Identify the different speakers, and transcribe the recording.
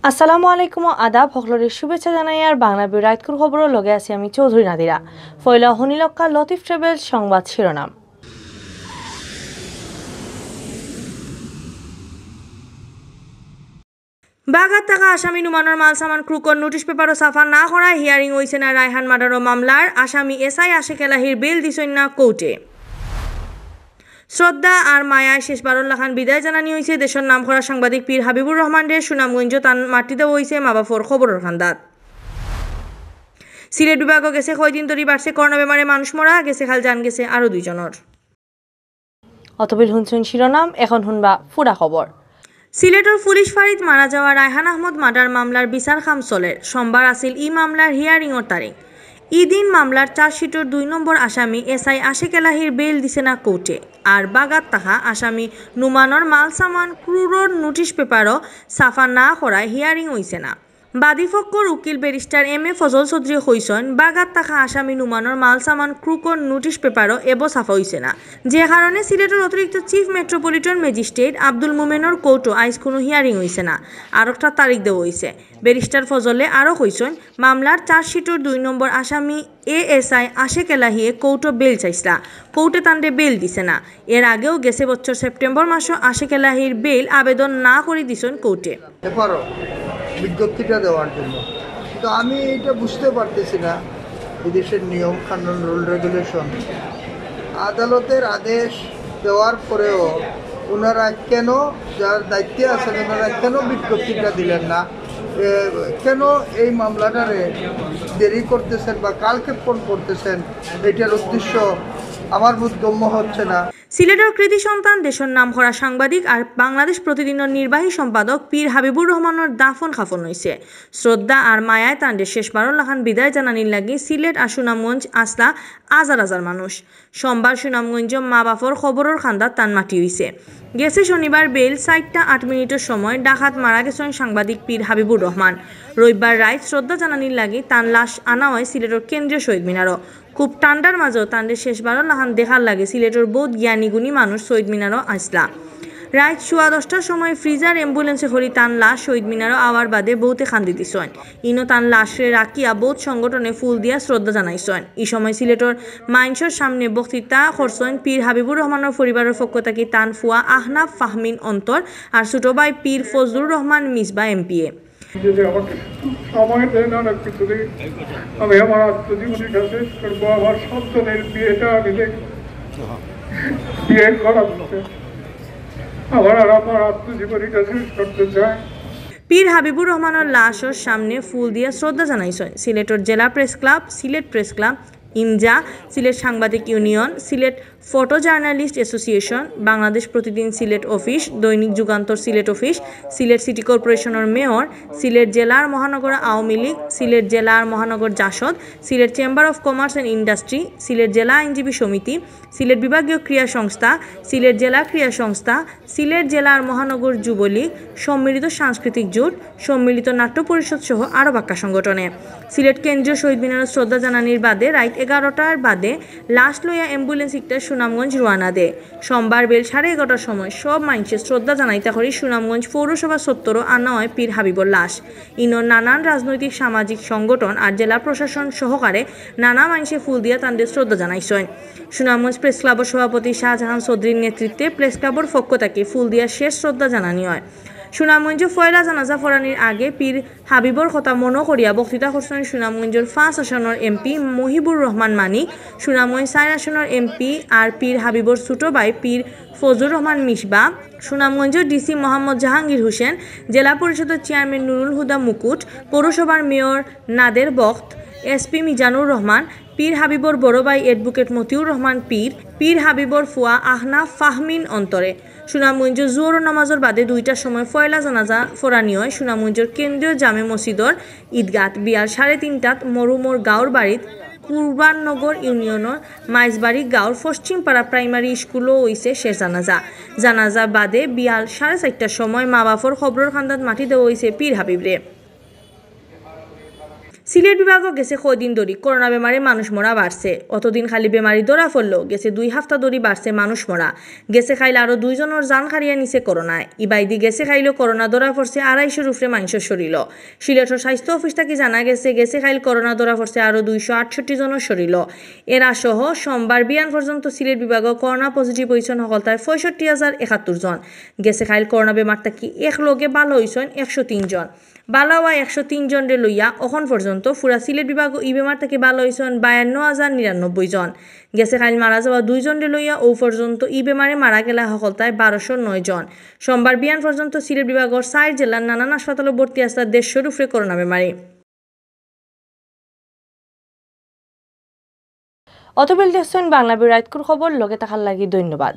Speaker 1: আসসালামু আলাইকুম আদাব সকলের শুভেচ্ছা জানাই আর বাংলাভিউ রাইতকুর খবরের লগে আছি আমি চৌধুরী নাদিরা। ফয়লা হনিলক্কা লতিফ ট্রাভেল সংবাদ শিরোনাম। বাগাত থাকা আসামি নুমানোর মাল সামান ক্রুকর নোটিশ পেপারও সাফা না করায় হিয়ারিং হইছে না রায়হান মার্ডারও মামলার আসামি এএসআই আশেক এলাহির বেল দিছেন না কোর্টে। শ্রদ্ধা আর মায়ায় শেষবারর লাখান বিদায় জানানি হয়েছে দেশের নাম করা সাংবাদিক পীর হাবিবুর রহমানের সুনামগঞ্জ তান মাটি দেওয়া হয়েছে মা বাপর খবরের খান্দাত। সিলেট বিভাগও গেছে কয়দিন ধরে বাড়ছে করোনা বেমারে মানুষ মরা গেছে খাল জান গেছে আরো 2 জনের। অতবিল হুনসুন শিরোনাম, এখন শুনবা পুরা খবর। সিলেটের পুলিশ ফাঁড়িত মারা যাওয়া রায়হান আহমদ মার্ডার মামলার বিচার খাম চলে। সোমবার আছিল ই মামলার হিয়ারিংর তারিখ। ইদিন মামলার চার্জশিটের 2 নম্বর আসামি এএসআই আশেক এলাহির বেল দিছে না কোর্টে। আর বাগাত তাহা আসামি নুমানোর মাল সামান ক্রুরর নোটিশ পেপারও সাফা না করায় হিয়ারিং হইছে না। বাদীপক্ষর উকিল barrister M A Fazal Chowdhury কইছেন বাগাত থাকা আসামি নুমানোর মাল সামান ক্রুকর নোটিশ পেপারও এবো সাফা হইছে না, যে কারণে সিলেটের অতিরিক্ত চিফ মেট্রোপলিটন ম্যাজিস্ট্রেট আব্দুল মোমেনের কোর্টও আইজ কোনো হিয়ারিং হইছে না, আর একটা তারিখ দেওয়া হইছে। ব্যারিস্টার ফজলে আরও কইছেন মামলার চার্জশিটের 2 নম্বর আসামি এএসআই আশেক এলাহিয়ে কোর্টও বেল চাইছিলা, কোর্টে তান্ডে বেল দিছে না। এর আগেও গেছে বছর সেপ্টেম্বর মাসও আশেক এলাহির বেল আবেদন না করে দিছেন কোর্টে
Speaker 2: বিজ্ঞপ্তিটা দেওয়ার জন্য। তো আমি এটা বুঝতে পারতেছি না বিদেশের নিয়ম কানুন রুল রেগুলেশন, আদালতের আদেশ দেওয়ার পরেও ওনারা কেন, যার দায়িত্বে আছেন ওনারা কেন বিজ্ঞপ্তিটা দিলেন না, কেন এই মামলাটারে দেরি করতেছেন বা কালক্ষেপণ করতেছেন, এটার উদ্দেশ্য আমার বোধগম্য হচ্ছে না।
Speaker 1: সিলেটের কৃতি সন্তান দেশের নাম করা সাংবাদিক আর বাংলাদেশ প্রতিদিনের নির্বাহী সম্পাদক পীর হাবিবুর রহমানের দাফন খাফন হয়েছে। শ্রদ্ধা আর মায়ায় তান্ডে শেষবারর লাখান বিদায় জানানির লাগি সিলেট আর সুনামগঞ্জ আসলা হাজার হাজার মানুষ। সোমবার সুনামগঞ্জ মা বাপর খবরের খান্দাত তান মাটি হয়েছে। গেছে শনিবার বেল 4:08 সময় ডাকাত মারা গেছেন সাংবাদিক পীর হাবিবুর রহমান। রবিবার রাত শ্রদ্ধা জানানির লাগি তান লাশ আনা হয় সিলেটের কেন্দ্রীয় শহীদ মিনারও। খুব ঠান্ডার মাঝেও তান্ডে শেষবারও লাখান দেখার লাগে সিলেটের বহুত জ্ঞানীগুণী মানুষ শহীদ মিনারও আসলা। রাত 10:15 সময় ফ্রিজার অ্যাম্বুলেন্সে ভরি তান লাশ শহীদ মিনারও আওয়ার বাদে বহুতে খান্দি দিছেন। ইনো তান লাশে রাখিয়া বহুত সংগঠনে ফুল দিয়া শ্রদ্ধা জানাইছেন। এই সময় সিলেটের মাইনসর সামনে বক্তৃতা করছেন পীর হাবিবুর রহমানের পরিবারের পক্ষ থেকে তান ফুয়া আহনাফ ফাহমিন অন্তর আর ছোট ভাই পীর ফজলুর রহমান মিসবা এমপিএ।
Speaker 3: সময় দেন অনেক কিছুতে আমি আমার আত্মজীবনীটা শেষ করবো, আমার সন্তানের বিয়েটা আমি বিয়ে করা আমার আত্মজীবনীটা শেষ করতে চাই।
Speaker 1: পীর হাবিবুর রহমানের লাশের সামনে ফুল দিয়ে শ্রদ্ধা জানাইছেন সিলেটের জেলা press club, Sylhet press club, ইমজা, সিলেট সাংবাদিক union, Sylhet photo journalist association, Bangladesh Pratidin Sylhet office, দৈনিক যুগান্তর সিলেট অফিস, সিলেট সিটি কর্পোরেশনের মেয়র, সিলেট জেলার মহানগর আওয়ামী লীগ, সিলেট জেলার মহানগর জাসদ, Sylhet chamber of commerce and industry, Sylhet জেলা আইনজীবী সমিতি, সিলেট বিভাগীয় ক্রীড়া সংস্থা, সিলেট জেলা ক্রীড়া সংস্থা, সিলেট জেলার মহানগর যুবলীগ, সম্মিলিত সাংস্কৃতিক জোট, সম্মিলিত নাট্য পরিষদ সহ আরও বাক্কা সংগঠনে। সিলেট কেন্দ্রীয় শহীদ মিনারের শ্রদ্ধা জানানির বাদে রাত 11টার বাদে লাশ লইয়া অ্যাম্বুলেন্স একটা সুনামগঞ্জ রওনা দেয়। সোমবার বেল 11:30 সময় সব মানুষের শ্রদ্ধা জানাইতে করি সুনামগঞ্জ পৌরসভা চত্বরও আনা হয় পীর হাবিবর লাশ। ইনোর নানান রাজনৈতিক সামাজিক সংগঠন আর জেলা প্রশাসন সহকারে নানা মানুষে ফুল দিয়া তাদের শ্রদ্ধা জানাইছেন। সুনামগঞ্জ প্রেস ক্লাবের সভাপতি শাহজাহান চৌধুরীর নেতৃত্বে প্রেস ক্লাবের পক্ষ থেকে ফুল দিয়া শেষ শ্রদ্ধা জানানি হয়। সুনামগঞ্জ ফয়লা জানাজা ফরানির আগে পীর হাবিবর কথা মনে করিয়া বক্তৃতা করছেন সুনামগঞ্জের 5 আসনের এমপি মহিবুর রহমান মানিক, সুনামগঞ্জ 4 আসনের এমপি আর পীর হাবিবর ছোট ভাই পীর ফজলুর রহমান মিসবা, সুনামগঞ্জের ডিসি মোহাম্মদ জাহাঙ্গীর হোসেন, জেলা পরিষদের চেয়ারম্যান নুরুল হুদা মুকুট, পৌরসভার মেয়র নাদের বখত, এসপি মিজানুর রহমান, পীর হাবিবর বড় ভাই অ্যাডভোকেট মতিউর রহমান পীর, পীর হাবিবর ফুয়া আহনাফ ফাহমিন অন্তরে। সুনামগঞ্জ জোহর নামাজের বাদে 2টার সময় ফয়লা জানাজা ফরানি হয় সুনামগঞ্জের কেন্দ্রীয় জামে মসজিদর ঈদগাত। বিয়াল 3:30টাত মরুমোর গাঁওর বাড়িত কুরবাননগর ইউনিয়নের মাইজবাড়ি গাঁওর পশ্চিমপাড়া প্রাইমারি স্কুলও হইছে শেষ জানাজা বাদে বিয়াল 4:30টার সময় মা বাপর খবরের খান্দাত মাটি দেওয়া হয়েছে পীর হাবিবরে। সিলেট বিভাগও গেছে কদিন ধরি করোনা বেমারে মানুষ মরা বাড়ছে। অতদিন খালি বেমারি ধরা পড়লো, গেছে 2 সপ্তাহ ধরি বাড়ছে মানুষ মরা। গেছে খাইলে আরো 2 জনের জান হারিয়ে নিছে করোনায়। ইবাইদি গেছে খাইলে করোনা ধরা পড়ছে 250 উপরে মানুষের শরীর। সিলেটের স্বাস্থ্য অফিস থেকে জানা গেছে গেছে খাইল করোনা ধরা পড়ছে আরো 268 জনের শরীর। এরা সহ সোমবার বিয়ান পর্যন্ত সিলেট বিভাগও করোনা পজিটিভ হয়েছেন সকলতায় 65,071 জন। গেছে খাইল করোনা বেমারটা কি এক লোকে ভালো হয়েছেন 103 জন। ভালো হওয়া 103 জনরে লইয়া এখন পর্যন্ত পুরা সিলেট বিভাগ ই বেমার থেকে ভালো হয়েছেন 52,099 জন। গেছে খাইল মারা যাওয়া 2 জনরে লইয়া ও পর্যন্ত ই বেমারে মারা গেলা সকলতায় 1209 জন। সোমবার বিয়ান পর্যন্ত সিলেট বিভাগের 4 জেলার নানান হাসপাতালে ভর্তি আছে 150 উপরে করোনা বেমারি। অতবেল দেখছেন বাংলাভিউ রাতকুর খবর, লগে থাকার লাগি ধন্যবাদ।